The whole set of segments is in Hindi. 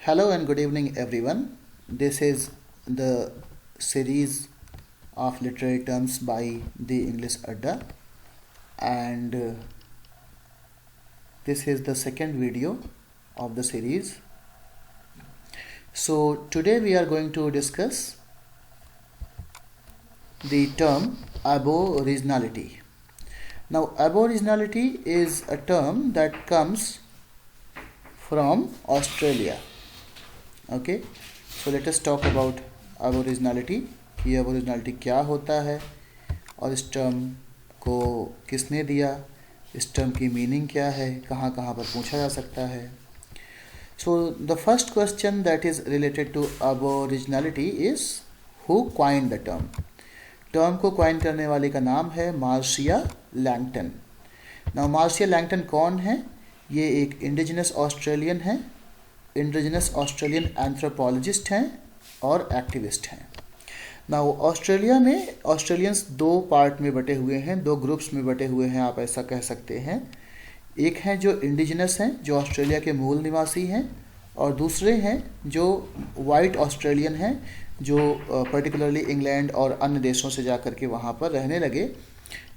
Hello and good evening, everyone. This is the series of literary terms by the English Adda, and this is the second video of the series. So, today we are going to discuss the term aboriginality. Now, aboriginality is a term that comes from Australia. Okay, so let us talk about aboriginality कि aboriginality क्या होता है और इस टर्म को किसने दिया, इस टर्म की मीनिंग क्या है, कहाँ कहाँ पर पूछा जा सकता है. So the first question that is related to aboriginality is who coined the term. Term को क्वाइन करने वाले का नाम है Marcia Langton. Now Marcia Langton कौन है? ये एक इंडिजिनस ऑस्ट्रेलियन है, इंडिजिनस ऑस्ट्रेलियन एंथ्रोपोलॉजिस्ट हैं और एक्टिविस्ट हैं. नाउ ऑस्ट्रेलिया में ऑस्ट्रेलियंस दो पार्ट में बटे हुए हैं, दो ग्रुप्स में बटे हुए हैं, आप ऐसा कह सकते हैं. एक हैं जो इंडिजिनस हैं, जो ऑस्ट्रेलिया के मूल निवासी हैं, और दूसरे हैं जो वाइट ऑस्ट्रेलियन हैं, जो पर्टिकुलरली इंग्लैंड और अन्य देशों से जा कर के वहाँ पर रहने लगे,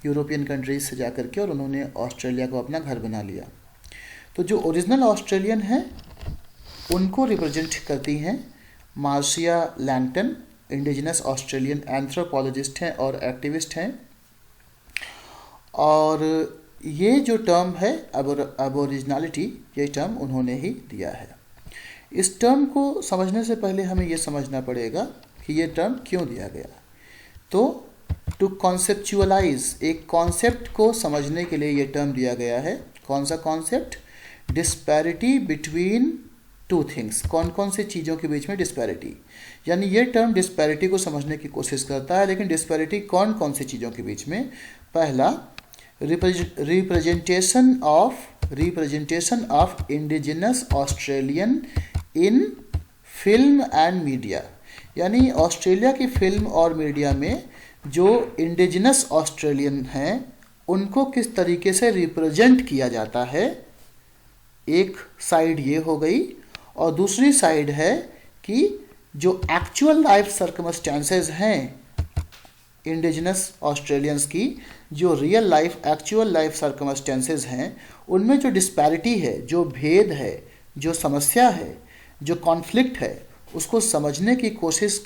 यूरोपियन कंट्रीज से जा कर के, और उन्होंने ऑस्ट्रेलिया को अपना घर बना लिया. तो जो ओरिजिनल ऑस्ट्रेलियन हैं उनको रिप्रेजेंट करती हैं Marcia Langton, indigenous Australian anthropologist हैं और एक्टिविस्ट हैं. और ये जो टर्म है अबोरिजिनलिटी, ये टर्म उन्होंने ही दिया है. इस टर्म को समझने से पहले हमें ये समझना पड़ेगा कि ये टर्म क्यों दिया गया. तो टू कॉन्सेप्चुअलाइज, एक कॉन्सेप्ट को समझने के लिए ये टर्म दिया गया है. कौन सा concept? Disparity between two things. कौन कौन से चीज़ों के बीच में डिस्पैरिटी, यानी ये टर्म डिस्पैरिटी को समझने की कोशिश करता है. लेकिन डिस्पैरिटी कौन कौन सी चीज़ों के बीच में? पहला, representation of indigenous Australian in film and media, यानी ऑस्ट्रेलिया की फिल्म और मीडिया में जो इंडिजिनस ऑस्ट्रेलियन हैं उनको किस तरीके से रिप्रेजेंट किया जाता है. एक साइड ये हो गई, और दूसरी साइड है कि जो एक्चुअल लाइफ सर्कमस्टेंसेस हैं इंडिजिनस ऑस्ट्रेलियंस की, जो real life actual life circumstances हैं, उनमें जो डिस्पैरिटी है, जो भेद है, जो समस्या है, जो कॉन्फ्लिक्ट है, उसको समझने की कोशिश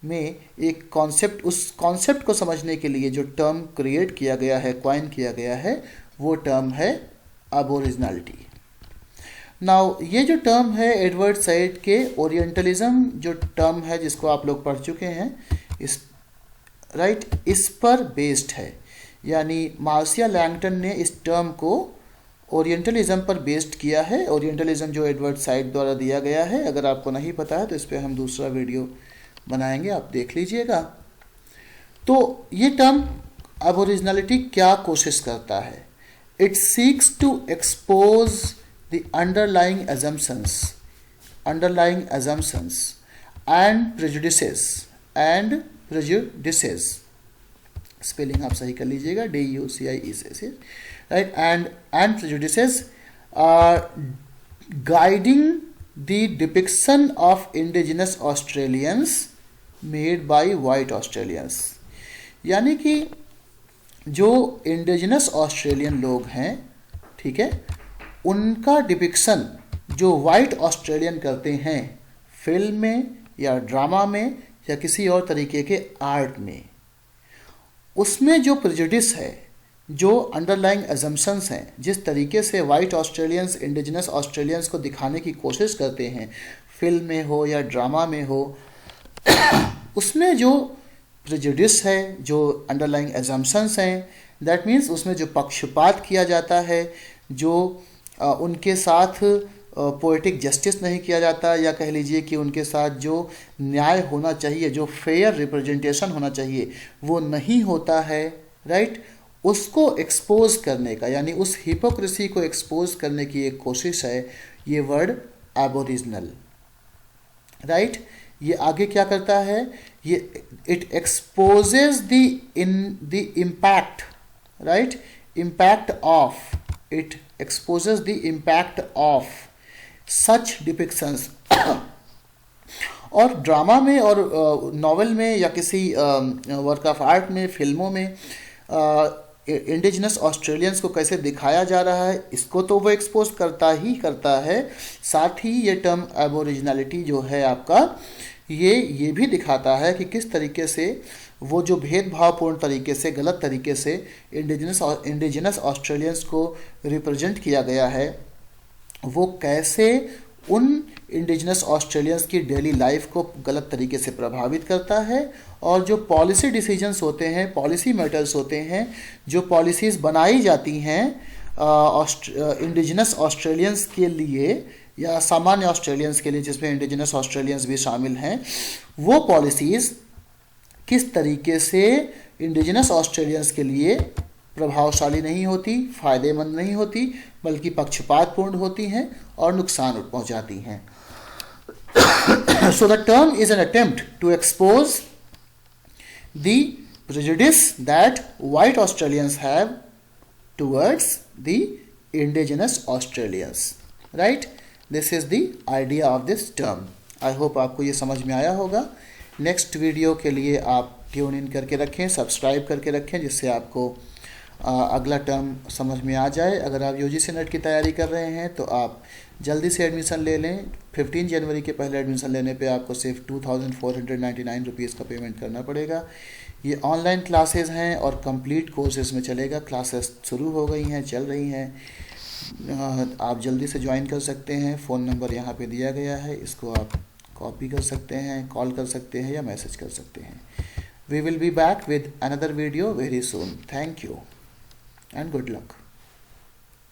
में एक कॉन्सेप्ट, उस कॉन्सेप्ट को समझने के लिए जो टर्म क्रिएट किया गया है, क्वाइन किया गया है, वो टर्म है अबोरिजिनलिटी. नाउ ये जो टर्म है एडवर्ड सैड के ओरिएंटलिज्म जो टर्म है, जिसको आप लोग पढ़ चुके हैं, इस पर बेस्ड है. यानी मार्सिया लैंगटन ने इस टर्म को ओरिएंटलिज्म पर बेस्ड किया है. ओरिएंटलिज्म जो एडवर्ड सैड द्वारा दिया गया है, अगर आपको नहीं पता है तो इस पर हम दूसरा वीडियो बनाएंगे, आप देख लीजिएगा. तो ये टर्म अबोरिजिनलिटी क्या कोशिश करता है? It seeks to expose the underlying assumptions and prejudices, spelling आप सही कर लीजिएगा, DUCIE, right, and prejudices guiding the depiction of indigenous Australians made by white Australians. यानी कि जो इंडिजिनस ऑस्ट्रेलियन लोग हैं, ठीक है, उनका डिपिक्शन जो वाइट ऑस्ट्रेलियन करते हैं फिल्म में या ड्रामा में या किसी और तरीके के आर्ट में, उसमें जो प्रेजुडिस है, जो अंडरलाइंग अजम्पशंस हैं, जिस तरीके से वाइट ऑस्ट्रेलियंस इंडिजिनस ऑस्ट्रेलियंस को दिखाने की कोशिश करते हैं फिल्म में हो या ड्रामा में हो, उसमें जो प्रेजुडिस है, जो अंडरलाइंग अजम्पशंस हैं, दैट मीन्स उसमें जो पक्षपात किया जाता है, जो उनके साथ पोएटिक जस्टिस नहीं किया जाता, या कह लीजिए कि उनके साथ जो न्याय होना चाहिए, जो फेयर रिप्रेजेंटेशन होना चाहिए, वो नहीं होता है, राइट. उसको एक्सपोज करने का, यानी उस हिपोक्रेसी को एक्सपोज करने की एक कोशिश है ये वर्ड एबोरिजिनल, राइट. ये आगे क्या करता है? ये it exposes the impact, right, impact of, it exposes the impact of such depictions और ड्रामा में और नॉवेल में या किसी वर्क ऑफ आर्ट में, फिल्मों में इंडिजिनस ऑस्ट्रेलियंस को कैसे दिखाया जा रहा है, इसको तो वो एक्सपोज करता है। साथ ही ये टर्म एबोरिजिनलिटी जो है आपका, ये भी दिखाता है कि किस तरीके से वो जो भेदभावपूर्ण तरीके से, गलत तरीके से इंडिजिनस ऑस्ट्रेलियंस को रिप्रेजेंट किया गया है, वो कैसे उन इंडिजिनस ऑस्ट्रेलियंस की डेली लाइफ को गलत तरीके से प्रभावित करता है। और जो पॉलिसी डिसीजंस होते हैं, पॉलिसी मैटर्स होते हैं, जो पॉलिसीज़ बनाई जाती हैं इंडिजिनस ऑस्ट्रेलियंस के लिए या सामान्य ऑस्ट्रेलियंस के लिए, जिसमें इंडिजिनस ऑस्ट्रेलियंस भी शामिल हैं, वो पॉलिसीज़ किस तरीके से इंडिजिनस ऑस्ट्रेलियंस के लिए प्रभावशाली नहीं होती, फ़ायदेमंद नहीं होती, बल्कि पक्षपातपूर्ण होती हैं और नुकसान पहुंचाती हैं। So the term is an attempt to expose the prejudice that white Australians have towards the indigenous Australians. Right? This is the idea of this term. I hope आपको ये समझ में आया होगा। नेक्स्ट वीडियो के लिए आप ट्यून इन करके रखें, सब्सक्राइब करके रखें, जिससे आपको अगला टर्म समझ में आ जाए। अगर आप यूजीसी नेट की तैयारी कर रहे हैं तो आप जल्दी से एडमिशन ले लें। 15 जनवरी के पहले एडमिशन लेने पे आपको सिर्फ 2499 रुपीज़ का पेमेंट करना पड़ेगा। ये ऑनलाइन क्लासेस हैं और कंप्लीट कोर्सेज में चलेगा। क्लासेस शुरू हो गई हैं, चल रही हैं। आप जल्दी से ज्वाइन कर सकते हैं। फ़ोन नंबर यहाँ पे दिया गया है, इसको आप कॉपी कर सकते हैं, कॉल कर सकते हैं या मैसेज कर सकते हैं। We will be back with another video very soon. Thank you and good luck.